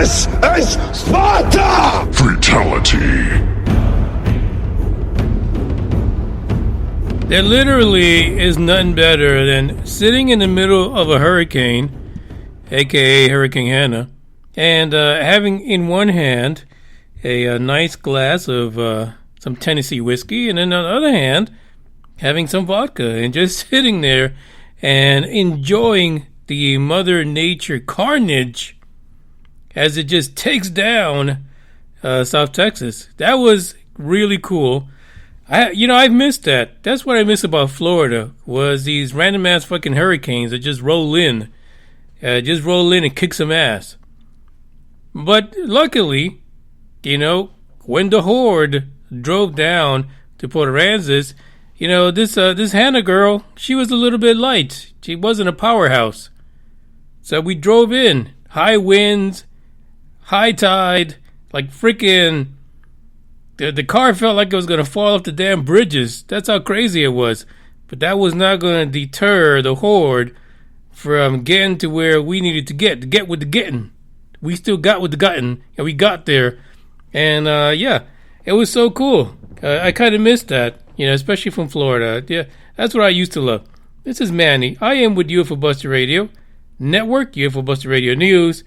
This is Sparta! Fatality. There literally is nothing better than sitting in the middle of a hurricane, aka Hurricane Hannah, and having in one hand a nice glass of some Tennessee whiskey, and then on the other hand, having some vodka, and just sitting there and enjoying the Mother Nature carnage as it just takes down South Texas. That was really cool. I've missed that. That's what I miss about Florida, was these random ass fucking hurricanes that just roll in and kick some ass. But luckily, when the horde drove down to Port Aransas, this Hannah girl, she was a little bit light. She wasn't a powerhouse. So we drove in, high winds, high tide, like freaking. The car felt like it was going to fall off the damn bridges. That's how crazy it was. But that was not going to deter the horde from getting to where we needed to get with the getting. We still got with the gotten, and we got there. And it was so cool. I kind of missed that, especially from Florida. Yeah, that's what I used to love. This is Manny. I am with UFO Buster Radio Network, UFO Buster Radio News,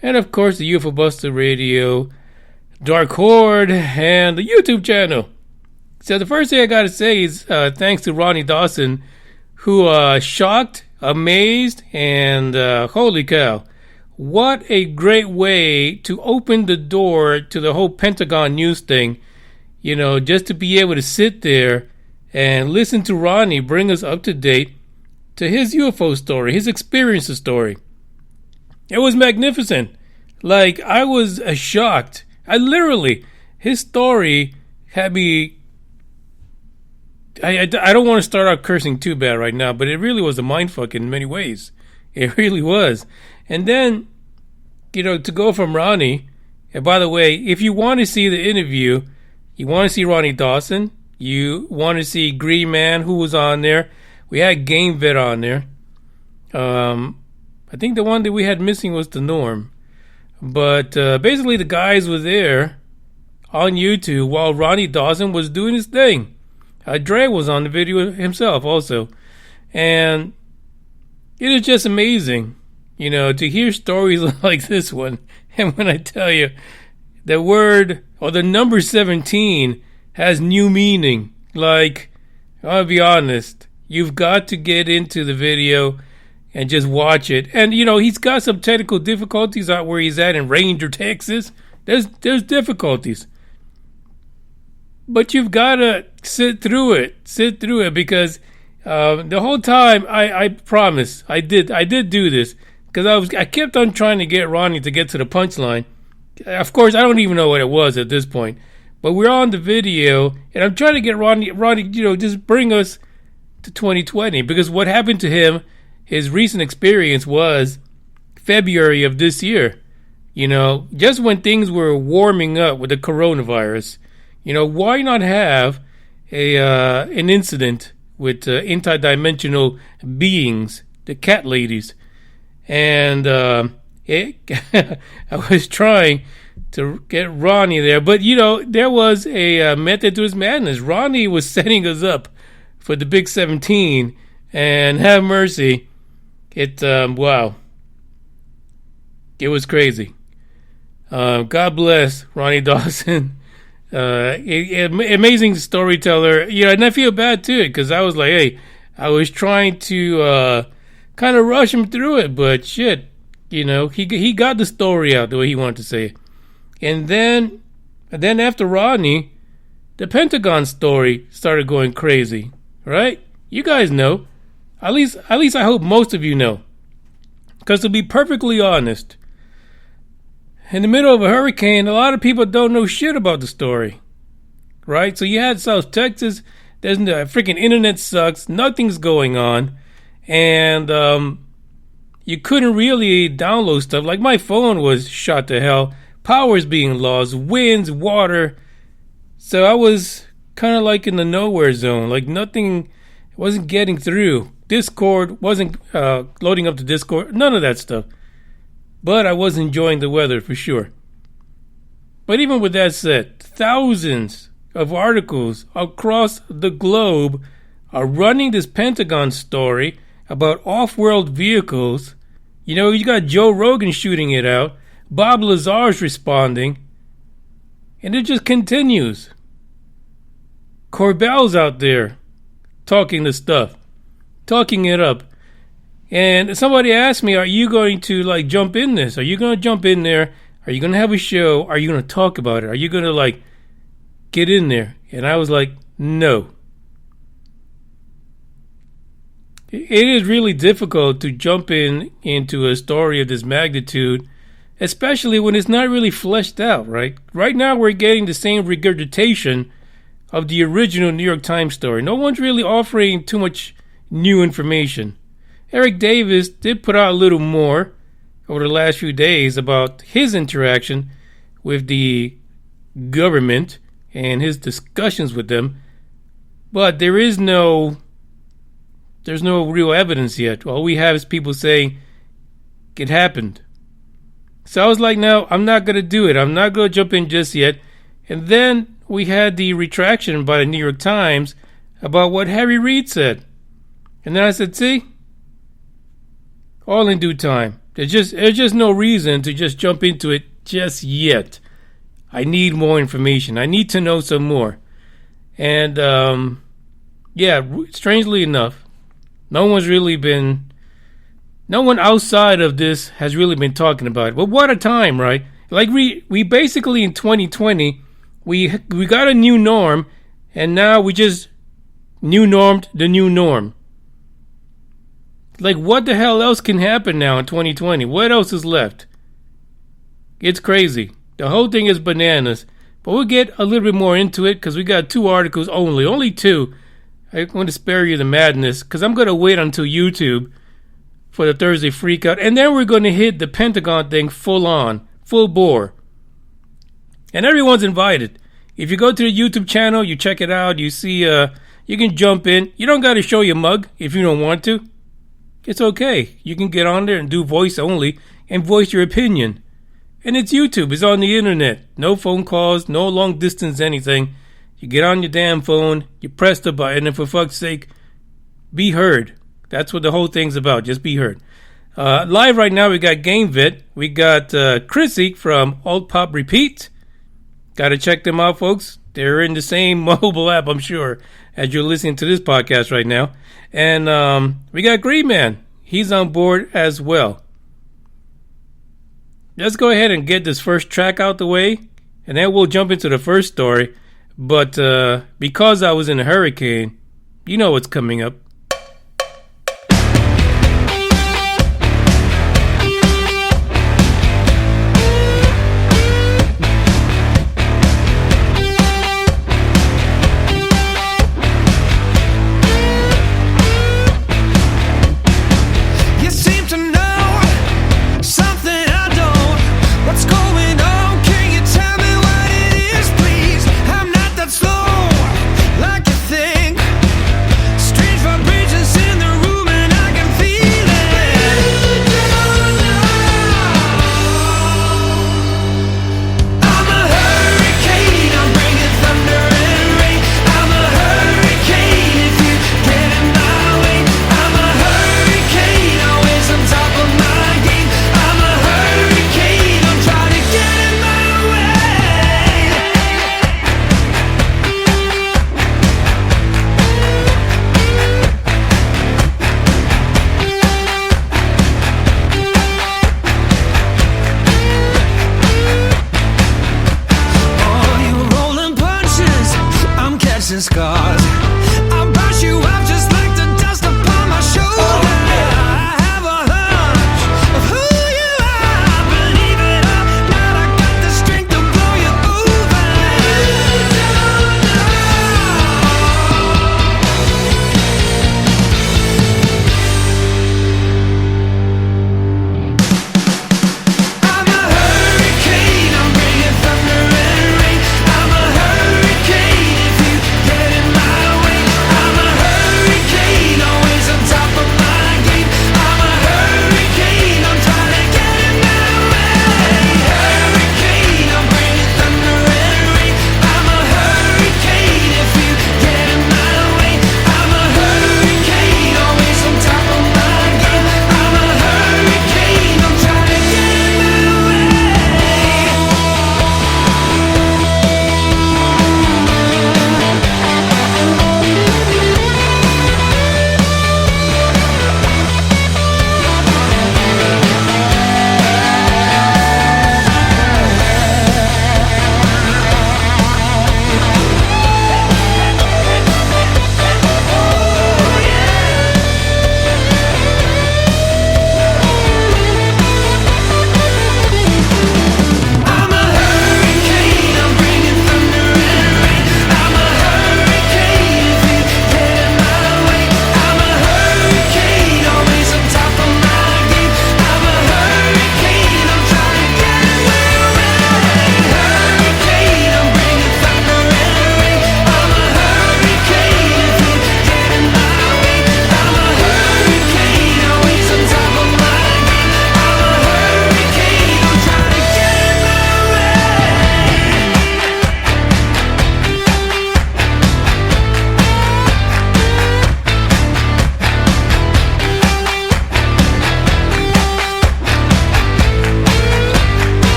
and of course the UFO Buster Radio Dark Horde and the YouTube channel. So the first thing I gotta say is thanks to Ronnie Dawson, who shocked, amazed, and holy cow, what a great way to open the door to the whole Pentagon news thing. Just to be able to sit there and listen to Ronnie bring us up to date to his UFO story, his experiences story. It was magnificent. Like, I was shocked. His story had me. I don't want to start out cursing too bad right now, but it really was a mindfuck in many ways. It really was. And then, to go from Ronnie, and by the way, if you want to see the interview, you want to see Ronnie Dawson, you want to see Green Man, who was on there. We had Game Vet on there. I think the one that we had missing was the Norm. But basically the guys were there on YouTube while Ronnie Dawson was doing his thing. Dre was on the video himself also. And it is just amazing, to hear stories like this one. And when I tell you, the word or the number 17 has new meaning. Like, I'll be honest, you've got to get into the video and just watch it. And, he's got some technical difficulties out where he's at in Ranger, Texas. There's difficulties. But you've got to sit through it because the whole time, I promise, I did do this. Because I kept on trying to get Ronnie to get to the punchline. Of course, I don't even know what it was at this point. But we're on the video, and I'm trying to get Ronnie, just bring us to 2020. Because what happened to him, his recent experience was February of this year. Just when things were warming up with the coronavirus. Why not have an incident with interdimensional beings, the cat ladies? And I was trying to get Ronnie there. But, there was a method to his madness. Ronnie was setting us up for the Big 17. And have mercy. Wow. It was crazy. God bless Ronnie Dawson. Amazing storyteller. And I feel bad too, because I was like, hey, I was trying to kind of rush him through it, but shit, he got the story out the way he wanted to say it. And then after Rodney, the Pentagon story started going crazy, right? You guys know. At least I hope most of you know. Because to be perfectly honest, in the middle of a hurricane, a lot of people don't know shit about the story, right? So you had South Texas. The freaking internet sucks. Nothing's going on. And you couldn't really download stuff. Like my phone was shot to hell. Power's being lost. Winds, water. So I was kind of like in the nowhere zone. Like nothing wasn't getting through. Discord wasn't loading up to Discord. None of that stuff. But I was enjoying the weather for sure. But even with that said, thousands of articles across the globe are running this Pentagon story about off-world vehicles. You got Joe Rogan shooting it out. Bob Lazar's responding. And it just continues. Corbell's out there talking the stuff. Talking it up. And somebody asked me, are you going to jump in this? Are you going to jump in there? Are you going to have a show? Are you going to talk about it? Are you going to get in there? And I was like, no. It is really difficult to jump into a story of this magnitude, especially when it's not really fleshed out, right? Right now we're getting the same regurgitation of the original New York Times story. No one's really offering too much new information. Eric Davis did put out a little more over the last few days about his interaction with the government and his discussions with them, but there's no real evidence yet. All we have is people saying it happened. So I was like, no, I'm not going to do it. I'm not going to jump in just yet. And then we had the retraction by the New York Times about what Harry Reid said. And then I said, see? All in due time. There's just no reason to just jump into it just yet. I need more information. I need to know some more. And, strangely enough, no one outside of this has really been talking about it. But what a time, right? Like we basically in 2020, we got a new norm, and now we just new normed the new norm. Like, what the hell else can happen now in 2020? What else is left? It's crazy. The whole thing is bananas. But we'll get a little bit more into it because we got 2 articles only. Only 2. I'm going to spare you the madness because I'm going to wait until YouTube for the Thursday Freakout. And then we're going to hit the Pentagon thing full on, full bore. And everyone's invited. If you go to the YouTube channel, you check it out, you see, you can jump in. You don't got to show your mug if you don't want to. It's okay. You can get on there and do voice only and voice your opinion. And it's YouTube. It's on the internet. No phone calls, no long distance anything. You get on your damn phone, you press the button, and for fuck's sake, be heard. That's what the whole thing's about. Just be heard. Live right now, we got GameVit. We got Chrissy from Alt Pop Repeat. Got to check them out, folks. They're in the same mobile app, I'm sure, as you're listening to this podcast right now. And we got Green Man. He's on board as well. Let's go ahead and get this first track out the way, and then we'll jump into the first story. But because I was in a hurricane, you know what's coming up. Like you think, strange vibration.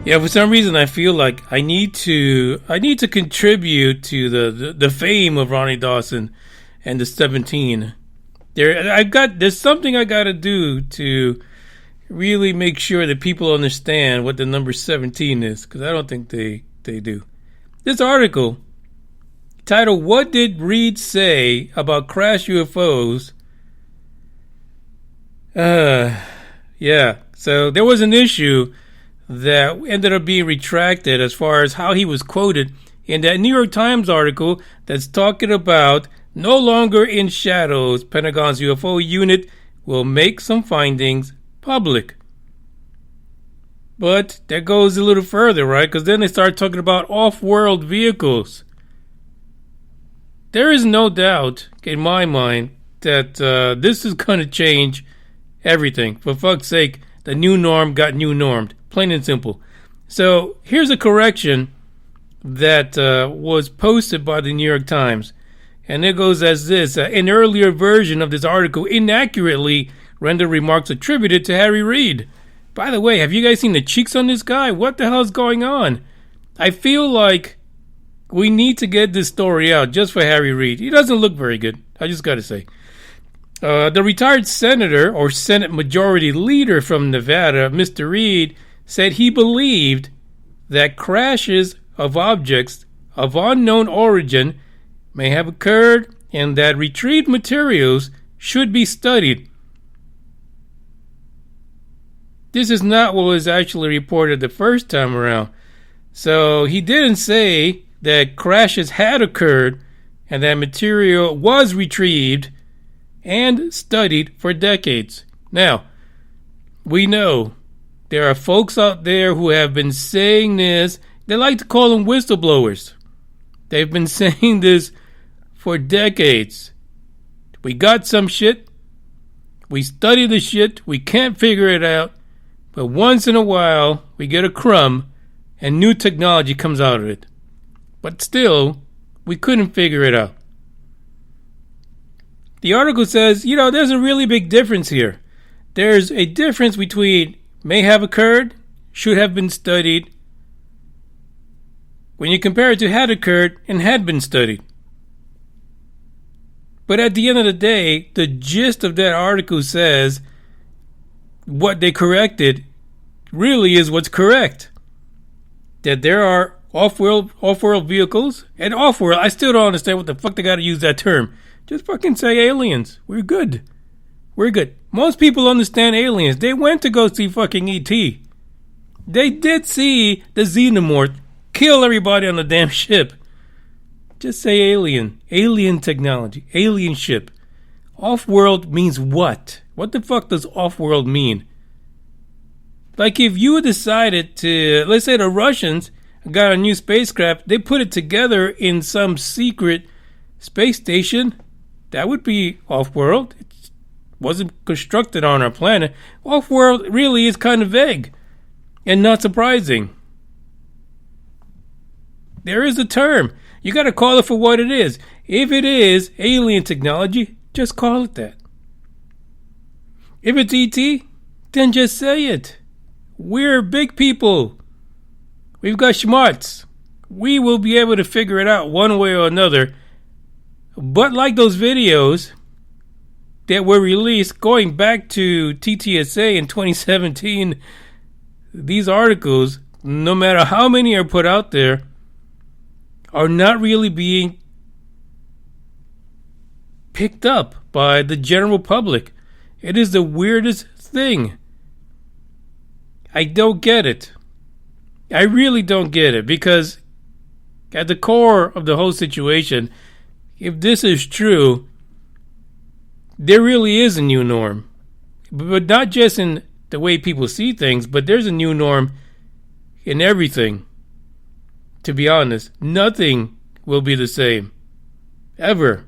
Yeah, for some reason I feel like I need to contribute to the fame of Ronnie Dawson and the 17. There's something I got to do to really make sure that people understand what the number 17 is, because I don't think they do. This article titled "What Did Reid Say About Crash UFOs?" Yeah, so there was an issue that ended up being retracted as far as how he was quoted in that New York Times article that's talking about no longer in shadows, Pentagon's UFO unit will make some findings public. But that goes a little further, right? Because then they start talking about off-world vehicles. There is no doubt in my mind that this is going to change everything. For fuck's sake, the new norm got new normed. Plain and simple. So here's a correction that was posted by the New York Times. And it goes as this. An earlier version of this article inaccurately rendered remarks attributed to Harry Reid. By the way, have you guys seen the cheeks on this guy? What the hell is going on? I feel like we need to get this story out just for Harry Reid. He doesn't look very good. I just got to say. The retired senator or Senate Majority Leader from Nevada, Mr. Reid, said he believed that crashes of objects of unknown origin may have occurred and that retrieved materials should be studied. This is not what was actually reported the first time around. So he didn't say that crashes had occurred and that material was retrieved and studied for decades. Now, we know there are folks out there who have been saying this. They like to call them whistleblowers. They've been saying this for decades. We got some shit. We study the shit. We can't figure it out. But once in a while, we get a crumb and new technology comes out of it. But still, we couldn't figure it out. The article says, there's a really big difference here. There's a difference between may have occurred, should have been studied, when you compare it to had occurred and had been studied. But at the end of the day, the gist of that article says what they corrected really is what's correct. That there are off-world vehicles, and off-world, I still don't understand what the fuck they gotta use that term. Just fucking say aliens. We're good. We're good. Most people understand aliens. They went to go see fucking E.T. They did see the xenomorph kill everybody on the damn ship. Just say alien. Alien technology. Alien ship. Off-world means what? What the fuck does off-world mean? Like if you decided to, let's say the Russians got a new spacecraft, they put it together in some secret space station, that would be off-world. It wasn't constructed on our planet. Off-world really is kind of vague and not surprising. There is a term. You got to call it for what it is. If it is alien technology, just call it that. If it's ET, then just say it. We're big people. We've got schmarts. We will be able to figure it out one way or another. But like those videos that were released going back to TTSA in 2017, these articles, no matter how many are put out there, are not really being picked up by the general public. It is the weirdest thing. I don't get it. I really don't get it, because at the core of the whole situation, if this is true, there really is a new norm. But not just in the way people see things, but there's a new norm in everything. To be honest, nothing will be the same. Ever.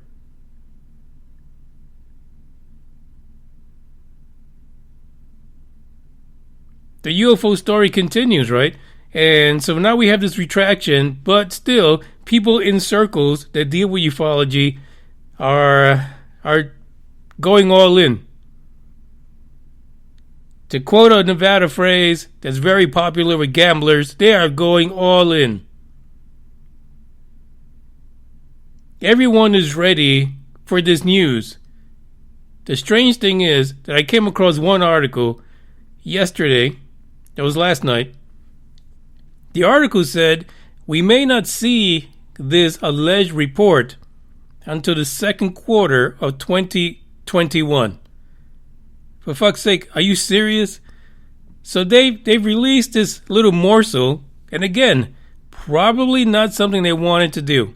The UFO story continues, right? And so now we have this retraction, but still, people in circles that deal with ufology are going all in. To quote a Nevada phrase that's very popular with gamblers, they are going all in. Everyone is ready for this news. The strange thing is that I came across one article yesterday, that was last night. The article said we may not see this alleged report until the second quarter of 2021. For fuck's sake, are you serious? So they've released this little morsel, and again, probably not something they wanted to do.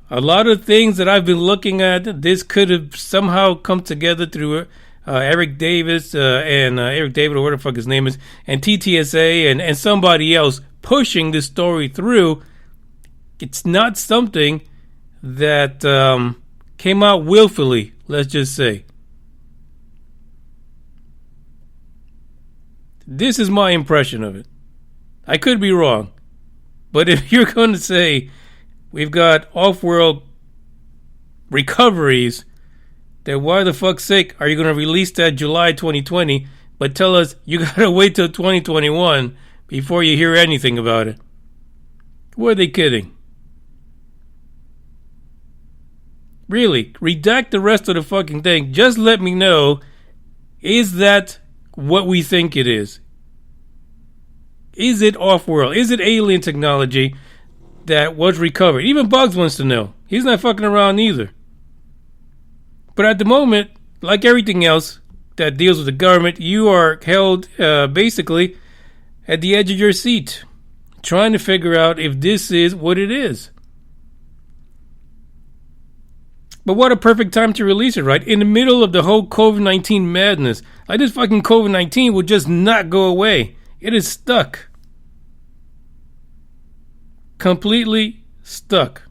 A lot of things that I've been looking at, this could have somehow come together through Eric Davis and Eric David, or whatever the fuck his name is, and TTSA and somebody else pushing this story through. It's not something that came out willfully, let's just say. This is my impression of it. I could be wrong. But if you're going to say we've got off-world recoveries, then why the fuck's sake are you going to release that July 2020, but tell us you got to wait till 2021 before you hear anything about it? Were they kidding? Really, redact the rest of the fucking thing. Just let me know, is that what we think it is? Is it off-world? Is it alien technology that was recovered? Even Bugs wants to know. He's not fucking around either. But at the moment, like everything else that deals with the government, you are held basically at the edge of your seat, trying to figure out if this is what it is. But what a perfect time to release it, right? In the middle of the whole COVID-19 madness. Like, this fucking COVID-19 will just not go away. It is stuck. Completely stuck.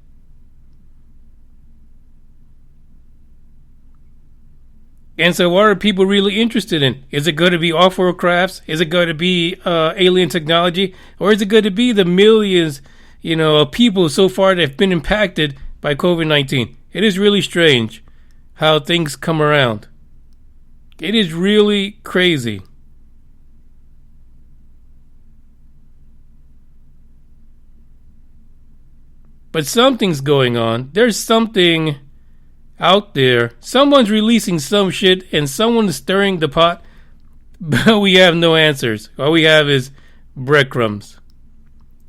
And so what are people really interested in? Is it going to be off-world crafts? Is it going to be alien technology? Or is it going to be the millions, of people so far that have been impacted by COVID-19? It is really strange how things come around. It is really crazy. But something's going on. There's something out there. Someone's releasing some shit and someone's stirring the pot. But we have no answers. All we have is breadcrumbs.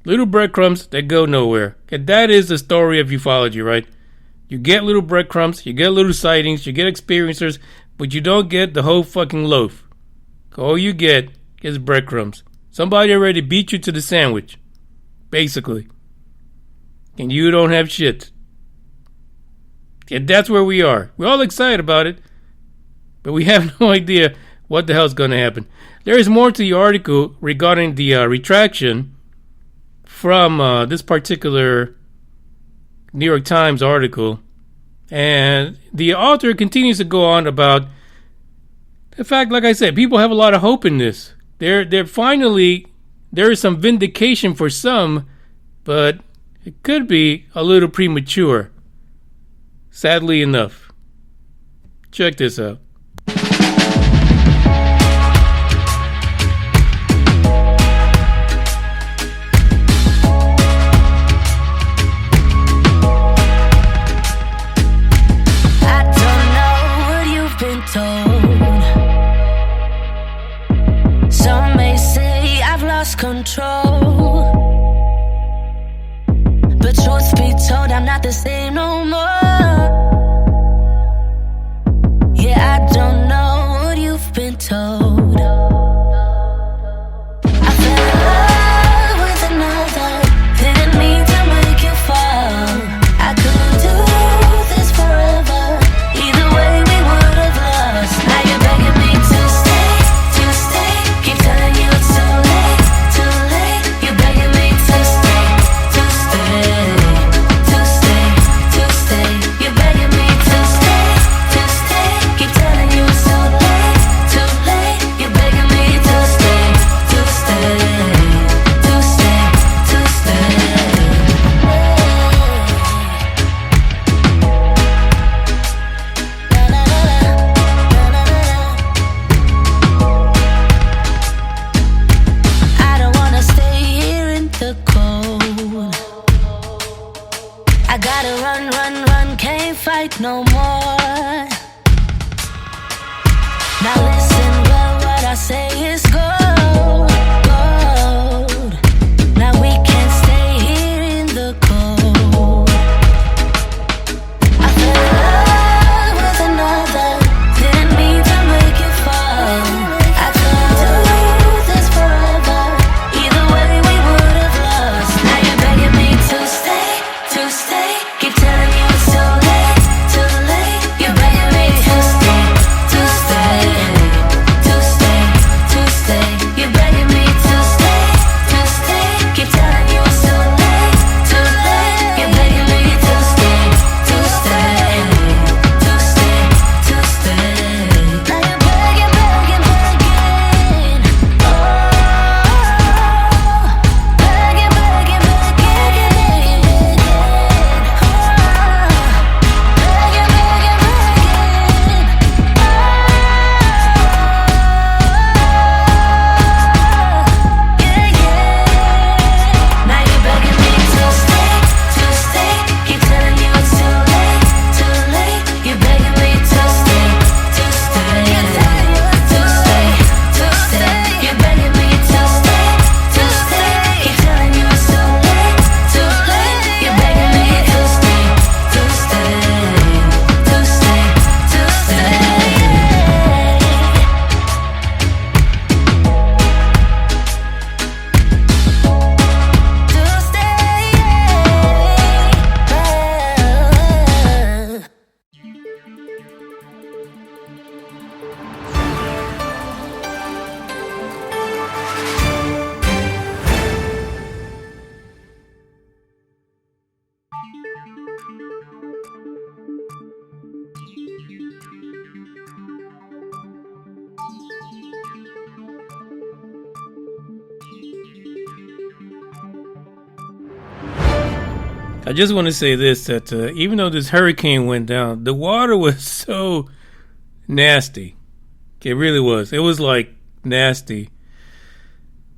Little breadcrumbs that go nowhere. And that is the story of ufology, right? You get little breadcrumbs, you get little sightings, you get experiencers, but you don't get the whole fucking loaf. All you get is breadcrumbs. Somebody already beat you to the sandwich, basically. And you don't have shit. And that's where we are. We're all excited about it, but we have no idea what the hell's going to happen. There is more to the article regarding the retraction from this particular New York Times article. And the author continues to go on about the fact, like I said, people have a lot of hope in this. They're finally, there is some vindication for some, but it could be a little premature. Sadly enough. Check this out. Control, but truth be told, I'm not the same no more. Yeah, I don't know what you've been told. I fell in love with another, didn't mean to make you fall. I couldn't do this forever, either way we would have lost. Now you're begging me to stay, keep telling you it's too late. You're begging me to stay, to stay, to stay, to stay. I gotta run, run, run, can't fight no more. Now listen, well, what I say is gold, gold. Now we can't stay here in the cold. I fell in love with another, didn't mean to make you fall. I couldn't do this forever, either way we would have lost. Now you're begging me to stay, keep telling you it's too late, too late. You're begging me to stay, to stay, to stay, to stay. You're begging me to stay, keep telling you it's too late, too late. You're begging me to stay, to stay, to stay, to stay. Now you're begging, begging, begging. Oh, begging, begging, begging. Oh, begging, begging, begging. Yeah, yeah. Now you're begging me to stay, keep telling you it's too late, too late. You're begging me to stay, to stay, to stay, to stay. You're begging me to stay, keep telling you it's too late, too late. You're begging me to stay, to stay, to stay, to stay. I just want to say this, that even though this hurricane went down, the water was so nasty. It really was. It was like nasty.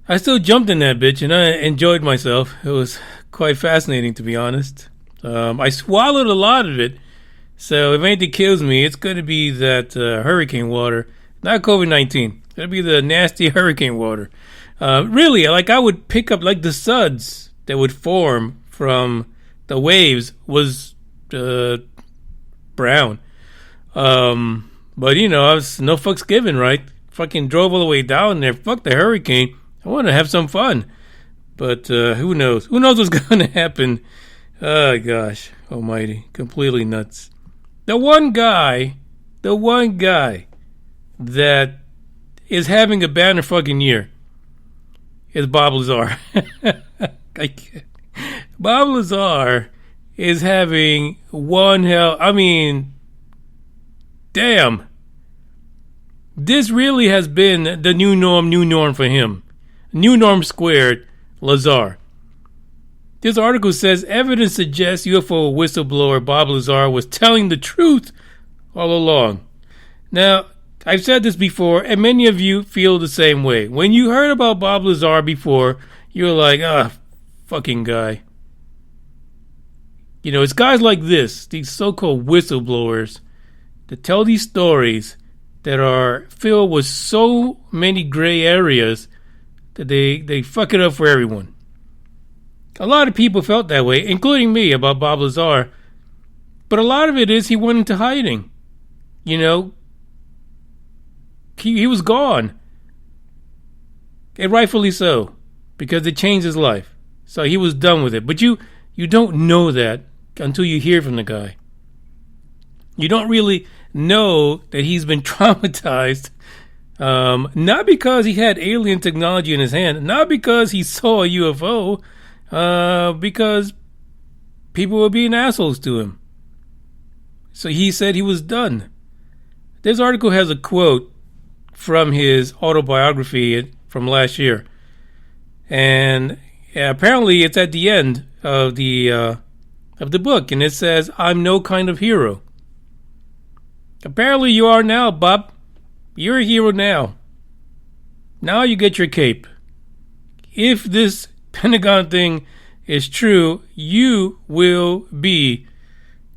I still jumped in that bitch and I enjoyed myself. It was quite fascinating, to be honest. I swallowed a lot of it, so if anything kills me, it's going to be that hurricane water, not COVID-19. It'll be the nasty hurricane water. Really, like I would pick up like the suds that would form from the waves was brown. But you know, I was no fucks given, right? Fucking drove all the way down there. Fuck the hurricane. I want to have some fun. But who knows? Who knows what's going to happen? Oh, gosh almighty. Completely nuts. The one guy that is having a banner fucking year is Bob Lazar. I can't. Bob Lazar is having one hell. I mean, damn. This really has been the new norm for him. New norm squared, Lazar. This article says evidence suggests UFO whistleblower Bob Lazar was telling the truth all along. Now, I've said this before, and many of you feel the same way. When you heard about Bob Lazar before, you're like, fucking guy. You know, it's guys like this, these so-called whistleblowers, that tell these stories that are filled with so many gray areas that they fuck it up for everyone. A lot of people felt that way, including me, about Bob Lazar. But a lot of it is he went into hiding. You know, he was gone. And rightfully so, because it changed his life. So he was done with it. But you don't know that until you hear from the guy. You don't really know that he's been traumatized, not because he had alien technology in his hand, not because he saw a UFO, because people were being assholes to him. So he said he was done. This article has a quote from his autobiography from last year, and apparently it's at the end of the book, and it says, "I'm no kind of hero." Apparently you are now, Bob. You're a hero now. Now you get your cape. If this Pentagon thing is true, you will be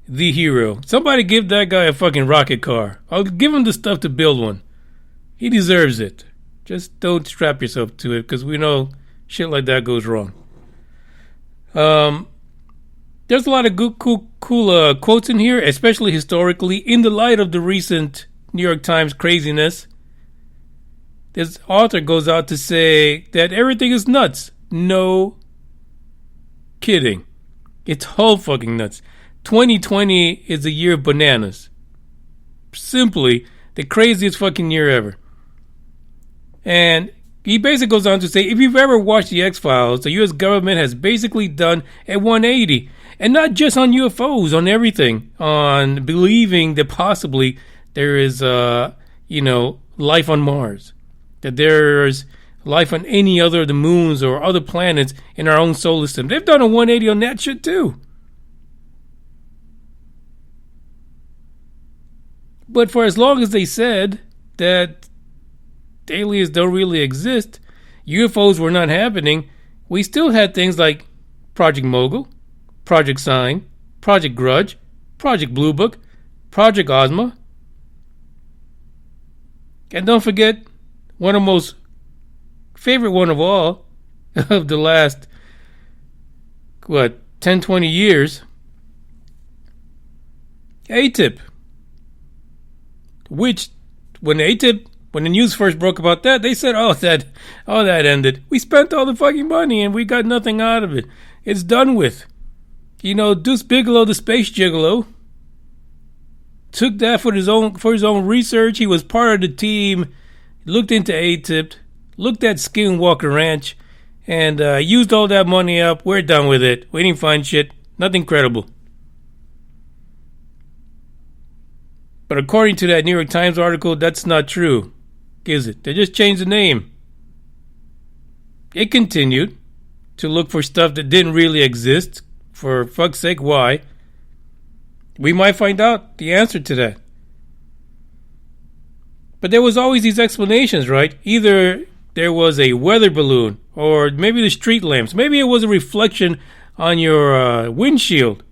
the hero. Somebody give that guy a fucking rocket car. I'll give him the stuff to build one. He deserves it. Just don't strap yourself to it, because we know shit like that goes wrong. There's a lot of good, cool quotes in here, especially historically, in the light of the recent New York Times craziness. This author goes out to say that everything is nuts. No kidding. It's all fucking nuts. 2020 is a year of bananas. Simply the craziest fucking year ever. And he basically goes on to say, if you've ever watched the X-Files, the U.S. government has basically done a 180. And not just on UFOs, on everything. On believing that possibly there is, life on Mars. That there's life on any other of the moons or other planets in our own solar system. They've done a 180 on that shit too. But for as long as they said that aliens don't really exist, UFOs were not happening, we still had things like Project Mogul, Project Sign, Project Grudge, Project Blue Book, Project Ozma. And don't forget, one of the most favorite one of all of the last, 10, 20 years, ATIP. Which, when the news first broke about that, they said, that ended. We spent all the fucking money and we got nothing out of it. It's done with. Deuce Bigelow, the space gigolo, took that for his own research. He was part of the team, looked into ATIP, looked at Skinwalker Ranch, and used all that money up. We're done with it. We didn't find shit. Nothing credible. But according to that New York Times article, that's not true, is it? They just changed the name. It continued to look for stuff that didn't really exist. For fuck's sake, why? We might find out the answer to that. But there was always these explanations, right? Either there was a weather balloon, or maybe the street lamps. Maybe it was a reflection on your windshield.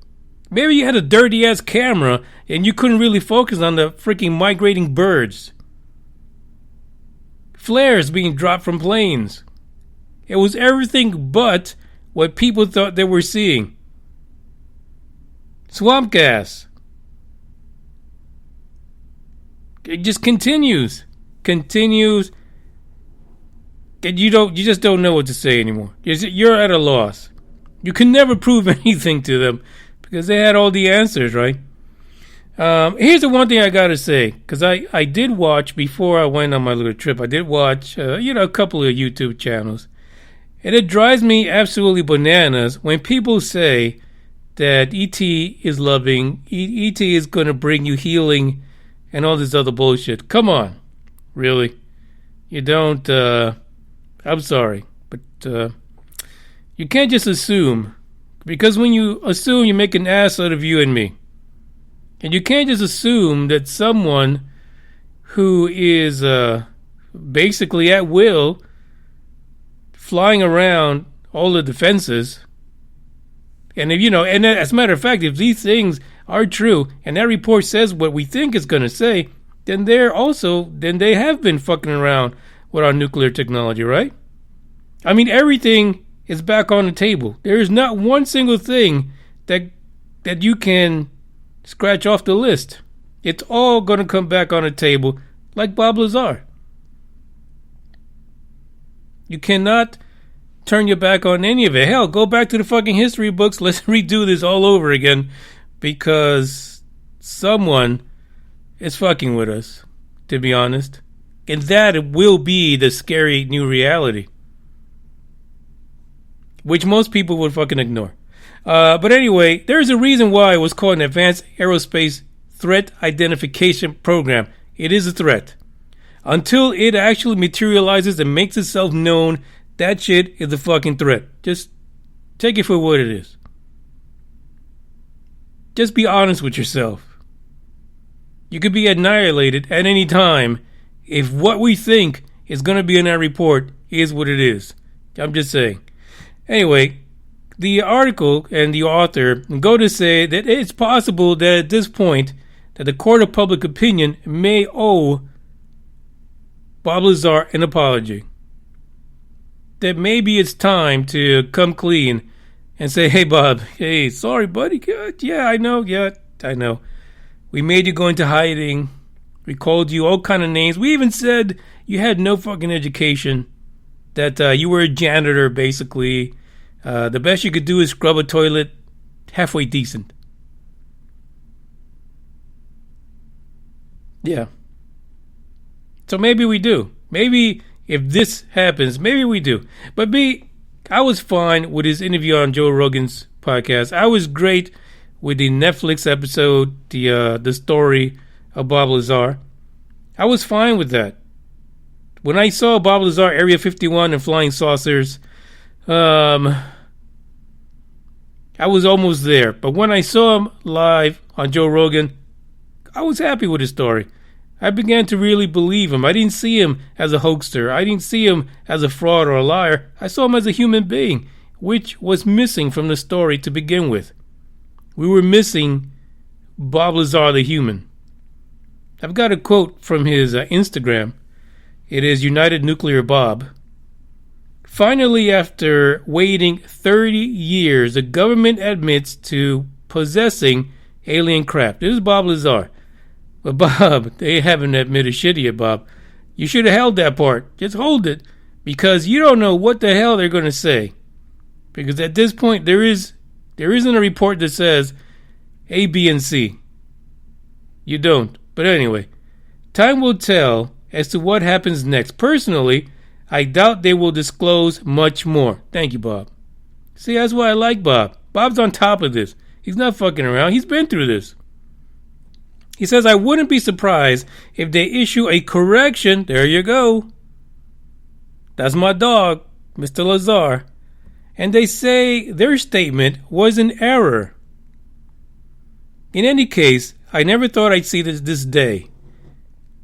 Maybe you had a dirty-ass camera and you couldn't really focus on the freaking migrating birds. Flares being dropped from planes. It was everything but what people thought they were seeing. Swamp gas. It just continues. And you just don't know what to say anymore. You're at a loss. You can never prove anything to them because they had all the answers, right? Here's the one thing I gotta say, because I did watch, before I went on my little trip, I did watch a couple of YouTube channels. And it drives me absolutely bananas when people say that E.T. is loving, E.T. is going to bring you healing, and all this other bullshit. Come on. Really? You don't, I'm sorry, but you can't just assume, because when you assume, you make an ass out of you and me. And you can't just assume that someone who is basically at will, flying around all the defenses, and if, and as a matter of fact, if these things are true, and that report says what we think it's going to say, then they have been fucking around with our nuclear technology, right? I mean, everything is back on the table. There is not one single thing that you can scratch off the list. It's all going to come back on the table like Bob Lazar. You cannot turn your back on any of it. Hell, go back to the fucking history books. Let's redo this all over again, because someone is fucking with us, to be honest. And that will be the scary new reality, which most people would fucking ignore. But anyway, there's a reason why it was called an Advanced Aerospace Threat Identification Program. It is a threat. Until it actually materializes and makes itself known, that shit is a fucking threat. Just take it for what it is. Just be honest with yourself. You could be annihilated at any time if what we think is going to be in that report is what it is. I'm just saying. Anyway, the article and the author go to say that it's possible that at this point that the court of public opinion may owe Bob Lazar an apology. That maybe it's time to come clean and say, hey, Bob, hey, sorry, buddy. Yeah, I know. We made you go into hiding. We called you all kind of names. We even said you had no fucking education, that you were a janitor, basically. The best you could do is scrub a toilet halfway decent. Yeah. So maybe we do. Maybe if this happens, maybe we do. But I was fine with his interview on Joe Rogan's podcast. I was great with the Netflix episode, the story of Bob Lazar. I was fine with that. When I saw Bob Lazar, Area 51 and flying saucers, I was almost there. But when I saw him live on Joe Rogan, I was happy with his story. I began to really believe him. I didn't see him as a hoaxer. I didn't see him as a fraud or a liar. I saw him as a human being, which was missing from the story to begin with. We were missing Bob Lazar the human. I've got a quote from his Instagram. It is United Nuclear Bob. Finally, after waiting 30 years, the government admits to possessing alien craft. This is Bob Lazar. But Bob, they haven't admitted shit yet, Bob. You should have held that part. Just hold it. Because you don't know what the hell they're going to say. Because at this point, there isn't a report that says A, B, and C. You don't. But anyway, time will tell as to what happens next. Personally, I doubt they will disclose much more. Thank you, Bob. See, that's why I like Bob. Bob's on top of this. He's not fucking around. He's been through this. He says, I wouldn't be surprised if they issue a correction. There you go. That's my dog, Mr. Lazar. And they say their statement was an error. In any case, I never thought I'd see this day.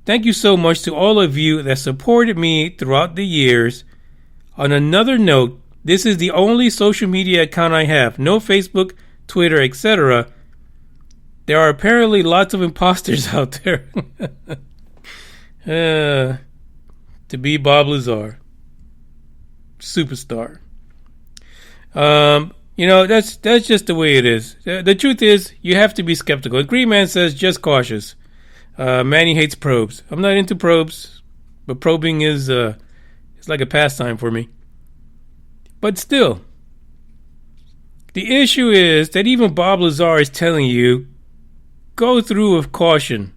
Thank you so much to all of you that supported me throughout the years. On another note, this is the only social media account I have. No Facebook, Twitter, etc. There are apparently lots of imposters out there. To be Bob Lazar. Superstar. That's just the way it is. The truth is, you have to be skeptical. Green Man says, just cautious. Manny hates probes. I'm not into probes, but probing is it's like a pastime for me. But still, the issue is that even Bob Lazar is telling you, go through with caution.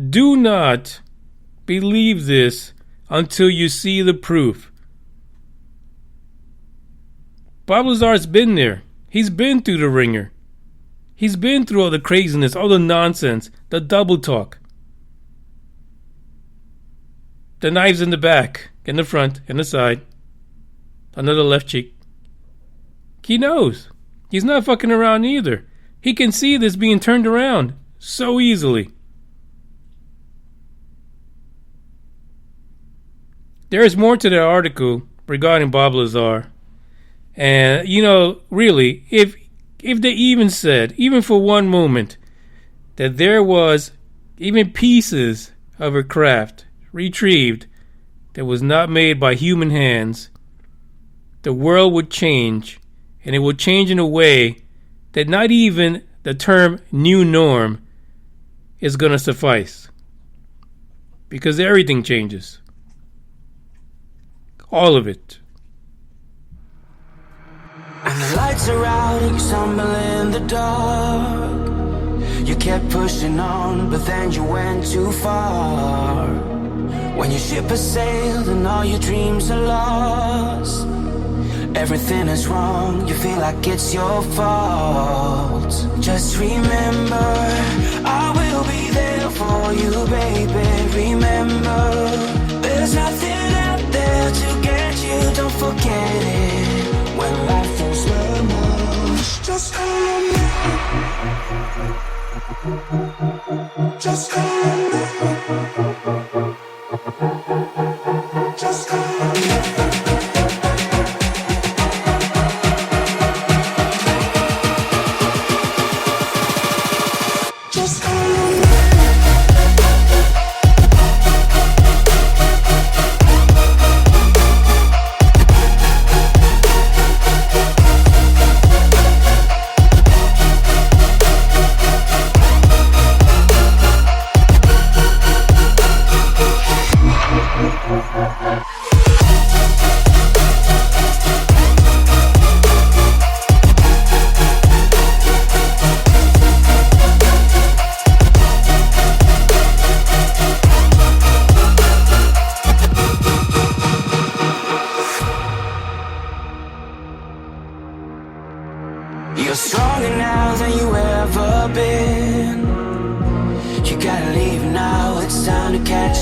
Do not believe this until you see the proof. Bob Lazar's been there. He's been through the ringer. He's been through all the craziness, all the nonsense, the double talk. The knives in the back, in the front, in the side, under the left cheek. He knows. He's not fucking around either. He can see this being turned around so easily. There is more to that article regarding Bob Lazar. And, really, if they even said, even for one moment, that there was even pieces of a craft retrieved that was not made by human hands, the world would change, and it would change in a way that not even the term new norm is going to suffice. Because everything changes. All of it. And the lights are out, you stumble in the dark. You kept pushing on, but then you went too far. When your ship has sailed and all your dreams are lost, everything is wrong, you feel like it's your fault. Just remember, I will be there for you, baby. Remember, there's nothing out there to get you, don't forget it. When life is lemons, just call me. Just call me. Just call me.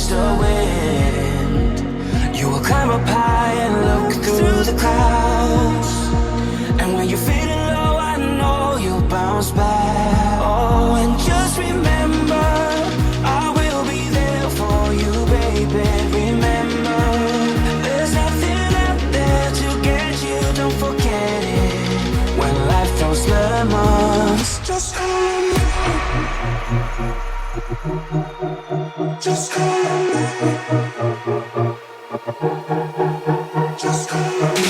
catch the wind. You will climb up high and look through the clouds. And when you're feeling low, I know you'll bounce back. Oh, and just remember, I will be there for you, baby. Remember, there's nothing out there to get you, don't forget it. When life throws lemons, just call me. Just call me. Just call me.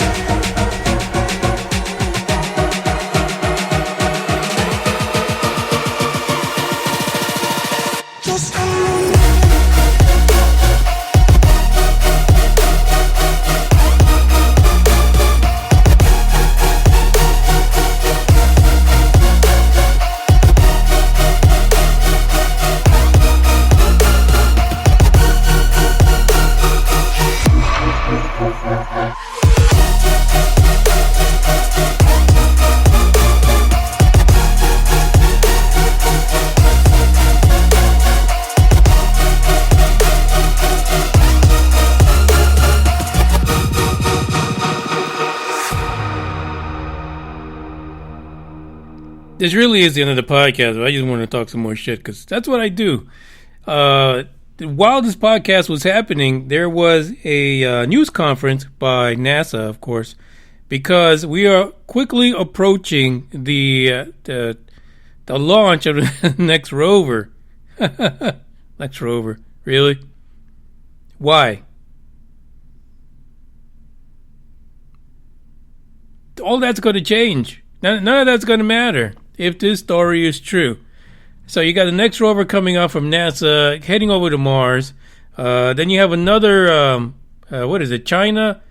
This really is the end of the podcast, but I just want to talk some more shit because that's what I do. While this podcast was happening, there was a news conference by NASA, of course, because we are quickly approaching the launch of the next rover. Next rover, really? Why? All that's going to change. None of that's going to matter if this story is true. So you got the next rover coming out from NASA, heading over to Mars. Then you have another, what is it, China?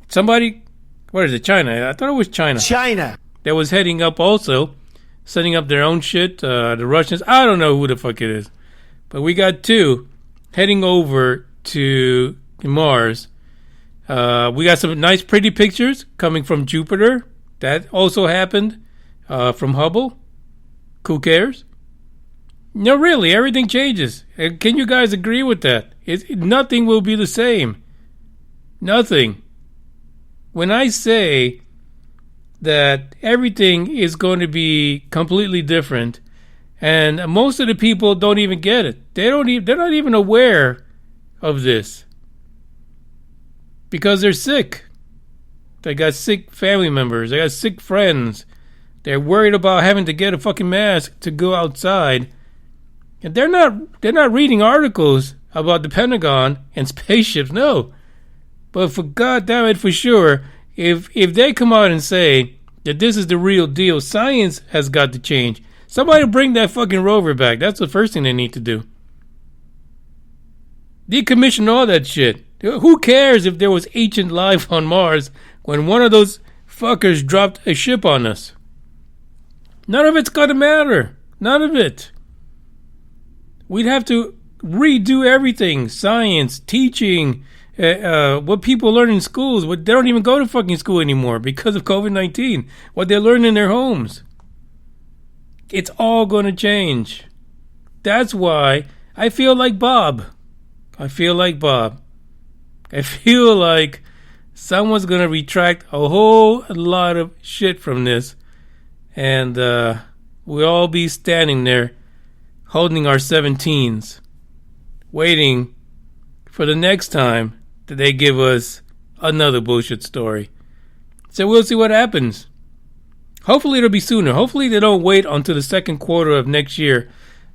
Somebody, what is it, China? I thought it was China. China. That was heading up also, setting up their own shit. The Russians, I don't know who the fuck it is. But we got two heading over to Mars. We got some nice pretty pictures coming from Jupiter. That also happened from Hubble. Who cares? No, really, everything changes. Can you guys agree with that? Nothing will be the same. Nothing. When I say that everything is going to be completely different, and most of the people don't even get it. They're not even aware of this. Because they're sick. They got sick family members. They got sick friends. They're worried about having to get a fucking mask to go outside. And they're not reading articles about the Pentagon and spaceships, no. But for goddamn it, for sure, if they come out and say that this is the real deal, science has got to change. Somebody bring that fucking rover back. That's the first thing they need to do. Decommission all that shit. Who cares if there was ancient life on Mars when one of those fuckers dropped a ship on us? None of it's gonna matter. None of it. We'd have to redo everything. Science, teaching, what people learn in schools. They don't even go to fucking school anymore because of COVID-19. What they learn in their homes. It's all gonna change. That's why I feel like Bob. I feel like someone's going to retract a whole lot of shit from this. And we'll all be standing there holding our 17s, waiting for the next time that they give us another bullshit story. So we'll see what happens. Hopefully it'll be sooner. Hopefully they don't wait until the second quarter of next year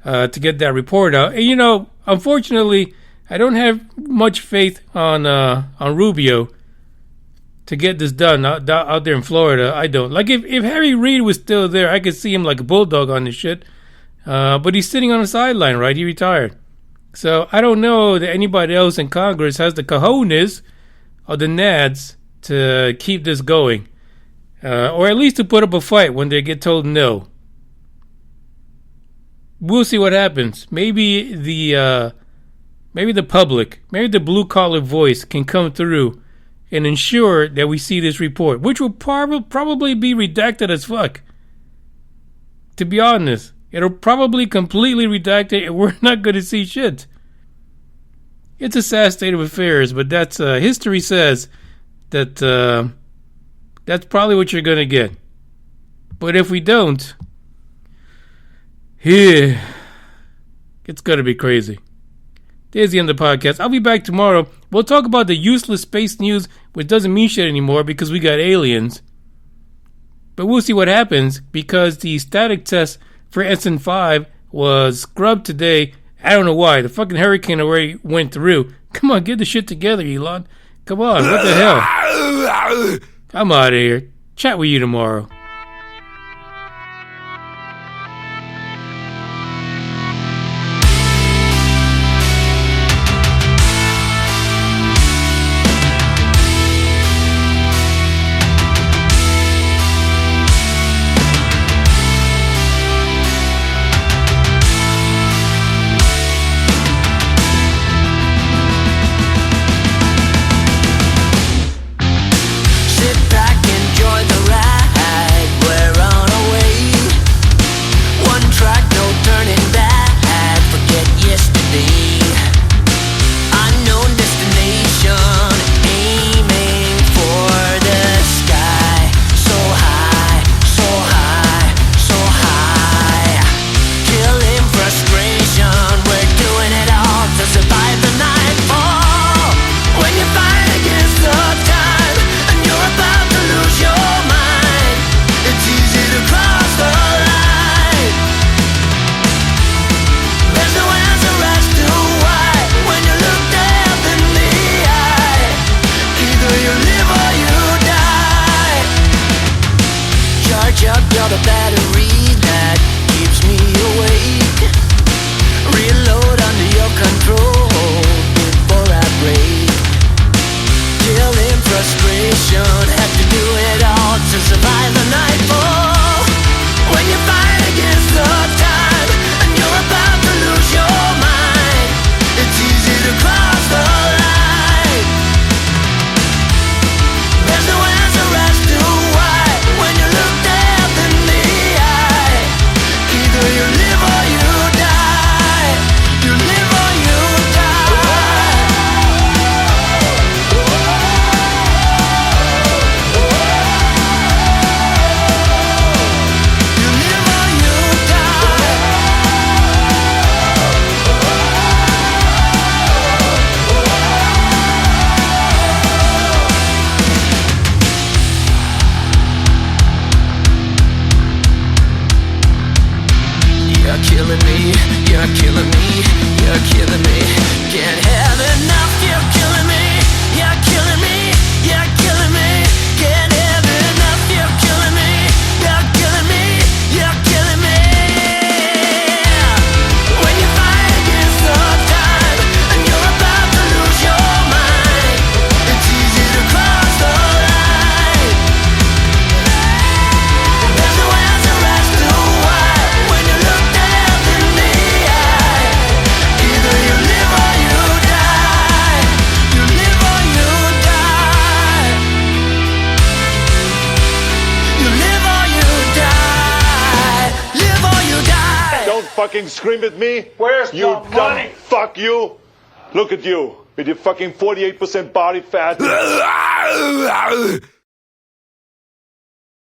to get that report out. And unfortunately, I don't have much faith on Rubio to get this done out there in Florida. I don't. Like, if Harry Reid was still there, I could see him like a bulldog on this shit. But he's sitting on the sideline, right? He retired. So I don't know that anybody else in Congress has the cojones or the nads to keep this going. Or at least to put up a fight when they get told no. We'll see what happens. Maybe the public, maybe the blue-collar voice can come through and ensure that we see this report, which will probably be redacted as fuck. To be honest, it'll probably completely redacted and we're not going to see shit. it's a sad state of affairs, but that's history says that that's probably what you're going to get. But if we don't, it's going to be crazy. There's the end of the podcast. I'll be back tomorrow. We'll talk about the useless space news, which doesn't mean shit anymore because we got aliens. But we'll see what happens because the static test for SN5 was scrubbed today. I don't know why. The fucking hurricane already went through. Come on, get the shit together, Elon. Come on, what the hell? I'm out of here. Chat with you tomorrow. Fucking scream at me? Where's you the money? Dumb fuck you. Look at you with your fucking 48% body fat.